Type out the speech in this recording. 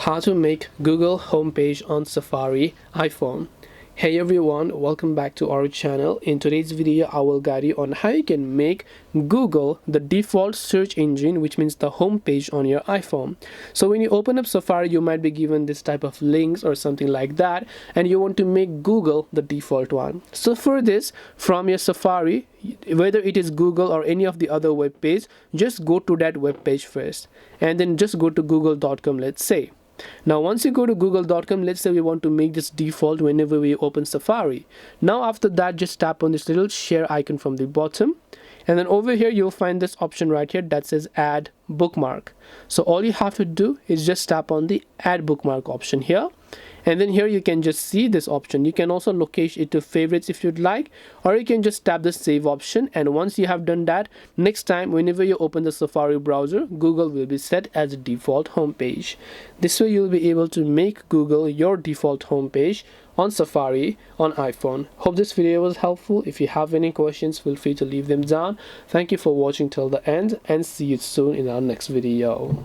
How to make Google homepage on Safari iPhone. Hey everyone, welcome back to our channel. In today's video I will guide you on how you can make Google the default search engine, which means the homepage on your iPhone. So when you open up Safari, you might be given this type of links or something like that, and you want to make Google the default one. So for this, from your Safari, whether it is Google or any of the other web page, just go to that web page first and then just go to google.com, let's say. Now once you go to google.com, let's say we want to make this default whenever we open Safari. Now after that, just tap on this little share icon from the bottom, and then over here you'll find this option right here that says add bookmark. So all you have to do is just tap on the add bookmark option here, and then here you can just see this option. You can also locate it to favorites if you'd like, or you can just tap the save option, and once you have done that, next time whenever you open the Safari browser, Google will be set as a default homepage. This way you'll be able to make Google your default homepage on Safari on iPhone. Hope this video was helpful. If you have any questions, feel free to leave them down. Thank you for watching till the end, and see you soon in our next video.